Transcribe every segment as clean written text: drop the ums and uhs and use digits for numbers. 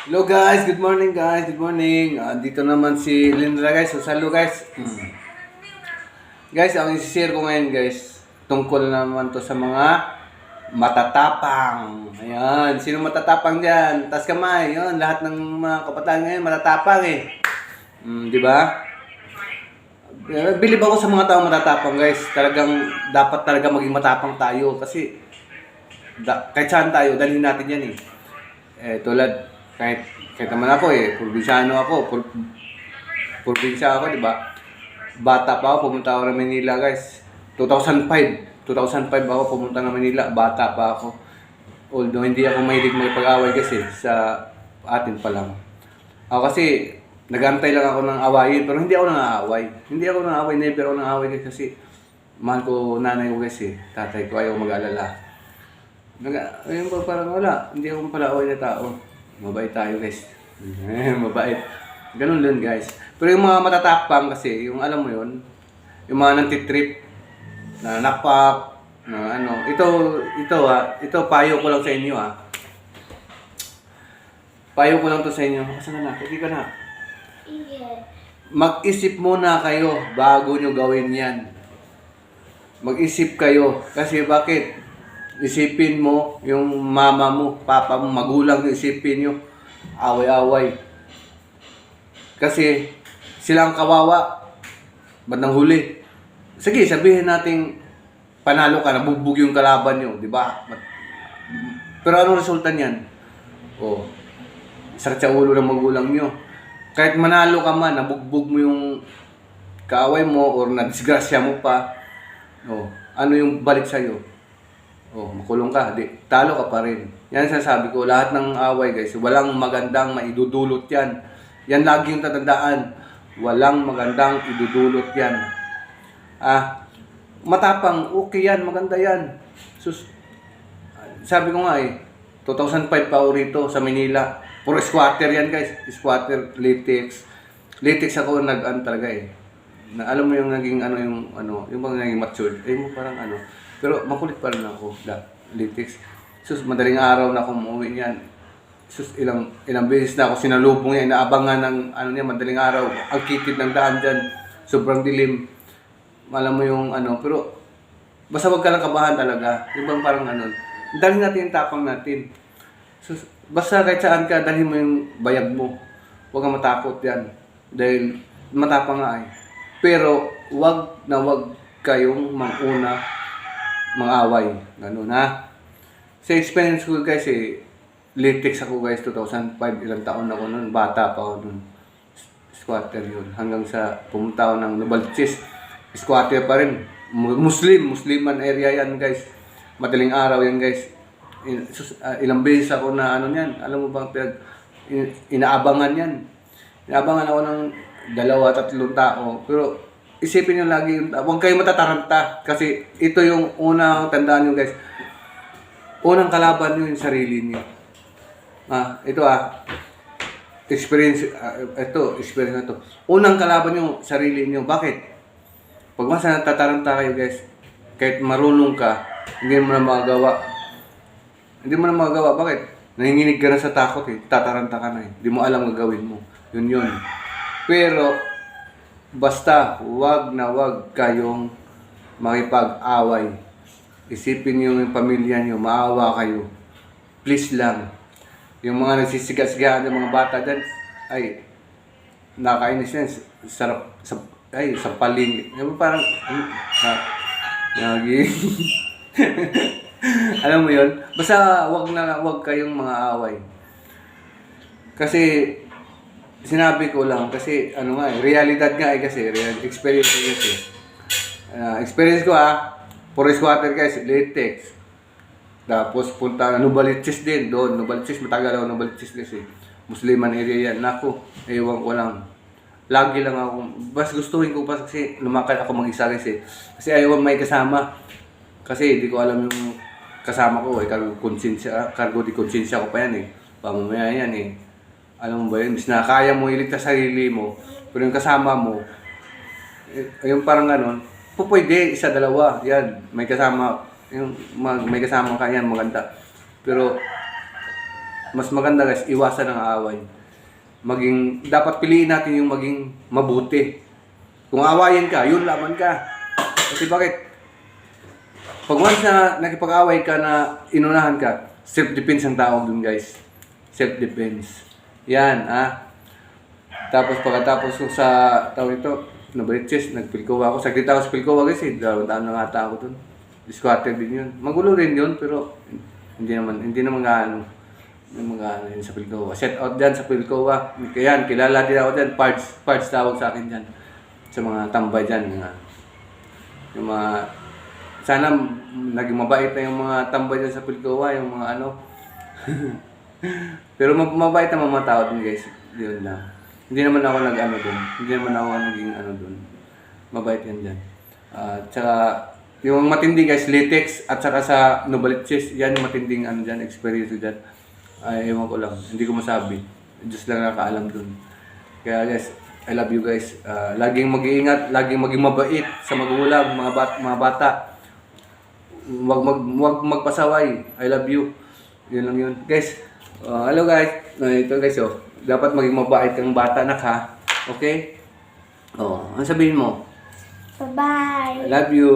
Hello guys, good morning guys, good morning. Dito naman si Lindra guys, so hello guys. Guys, ang isi-share ko ngayon guys, tungkol naman to sa mga matatapang. Ayan, sino matatapang diyan? Taas kamay, yun, lahat ng mga kabataan ngayon matatapang eh. Di ba? Bilib ako sa mga tao matatapang guys. Talagang dapat talaga maging matapang tayo kasi kahit saan tayo, dalhin natin yan eh. Tulad kahit naman ako probinsyano ako, probinsya ako, di ba? Bata pa ako, pumunta ako ng Manila, guys. 2005 ako pumunta ng Manila, bata pa ako. Although hindi ako mahilig magpag-away kasi sa atin pa lang. Ako kasi nagantay lang ako ng awayin, pero hindi ako nang-aaway. Never ako nang-aaway kasi mahal ko nanay ko kasi, tatay ko ayaw mag-alala. Ayun pa parang wala, hindi ako pala-away na tao. Mabait tayo guys. Mabait. Ganun din guys. Pero yung mga matatapang kasi, yung alam mo yun, yung mga nantitrip, na napak, na ano, ito payo ko lang sa inyo Payo ko lang to sa inyo. Asan na? Hindi ka na. Mag-isip muna kayo bago nyo gawin yan. Mag-isip kayo. Kasi bakit? Isipin mo yung mama mo, papa mo, magulang nyo, isipin nyo. Away-away. Kasi silang kawawa. Bandang huli. Sige, sabihin natin panalo ka, nabugbog yung kalaban nyo, di ba? Pero anong resulta niyan? Sakit sa ulo ng magulang nyo. Kahit manalo ka man, nabugbog mo yung kaaway mo or nadisgrasya mo pa, ano yung balik sa'yo? Makulong ka, talo ka pa rin. Yan sasabi ko, lahat ng away guys, walang magandang maidudulot yan. Yan lagi yung tatandaan. Walang magandang idudulot yan. Matapang, okay yan, maganda yan. Sabi ko nga 2005 pa ako rito sa Manila. Puro squatter yan guys. Squatter, latex. Latex ako talaga Na, alam mo yung naging yung mga naging matured. Parang pero makulit pa rin ako, latex. Madaling araw na ako umuwi niyan. Ilang beses na ako sinalubong niya, inaabangan ng madaling araw. Ang kitid ng daan dyan, sobrang dilim. Alam mo yung pero basta wag ka lang kabahan talaga. Yung bang parang dalhin natin yung tapang natin. Basta kahit saan ka, dalhin mo yung bayag mo. Huwag kang matakot yan. Dahil matapang nga Pero wag na wag kayong manguna mang-away. Ganun Sa experience ko guys latex ako guys, 2005, ilang taon ako noon, bata pa ako noon. Squatter yun. Hanggang sa pumunta ako ng Novaliches. Squatter pa rin. Musliman area yan guys. Madaling araw yan guys. Ilang beses ako na yan. Alam mo bang inaabangan yan. Inaabangan ako ng 2-3 tao. Pero isipin nyo lagi, huwag kayong matataranta. Kasi ito yung unang tandaan nyo guys. Unang kalaban nyo yung sarili nyo. Experience na to. Unang kalaban nyo, sarili nyo. Bakit? Pag mas natataranta kayo guys, kahit marunong ka, hindi mo na magagawa. Bakit? Nanginginig ka na sa takot tataranta ka na Hindi mo alam ang gagawin mo. Yun. Pero, basta, wag na wag kayong makipag-away. Isipin niyo yung pamilya niyo, maawa kayo. Please lang. Yung mga nagsisigas-sigahan ng mga bata dyan, nakakainis yan. Sarap, sa paling. Yung parang, alam mo yun? Basta wag kayong mga away. Kasi, sinabi ko lang kasi realidad nga kasi experience kasi. Experience ko puro squatter guys, latex. Tapos punta na Novaliches din doon. Novaliches, matagal ako Novaliches kasi. Musliman area yan. Naku, ewan ko lang. Lagi lang ako. Bas gustuhin ko pa kasi lumakad ako mag-isa kasi. Kasi ayaw may kasama. Kasi hindi ko alam yung kasama ko cargo di konsensya ko pa yan Pamamaya yan Alam mo ba yun? Bis na kaya mo iligtas sarili mo, pero yung kasama mo, yung parang pwede, 1-2, yan, may kasama ka yan, maganda. Pero, mas maganda guys, iwasan ang away. Dapat piliin natin yung maging mabuti. Kung awayin ka, yun laman ka. Kasi bakit? Pag once na nakipag-away ka na inunahan ka, self-defense ang tawag dun guys. Self-defense. Yan, Tapos pagkatapos ko sa tawag ito, nabalitsis, nagpilkowa ako. Saglit ako sa pilkowa guys, 2 taon na nga ako dun. Squatter din yun. Magulo rin yun, pero hindi naman gaano. Yung mga yun sa Pilcoa. Set out dyan sa Pilcoa. Kaya kilala din ako dyan. Parts tawag sa akin dyan. Sa mga tambay dyan. Yung mga, sana naging mabait na yung mga tambay dyan sa Pilcoa. Yung mga ano. Pero mabait na mga tao din guys. Yun lang. Hindi naman ako nag-ano dun. Hindi naman ako naging ano dun. Mabait yan dyan. Tsaka, yung matindi guys, latex at saka sa Novaliches, yan yung matinding ano dyan, experience dyan. Ay, ewan ko lang. Hindi ko masabi. Diyos lang nakakaalam dun. Kaya guys, I love you guys. Laging mag-iingat, laging maging mabait sa magulang, mga bata. Huwag magpasaway. I love you. Yun lang yun. Guys, hello guys. Ito guys, dapat maging mabait kang bata na ka. Okay? Ano sabihin mo? Bye-bye. I love you.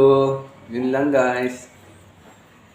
Yun lang guys.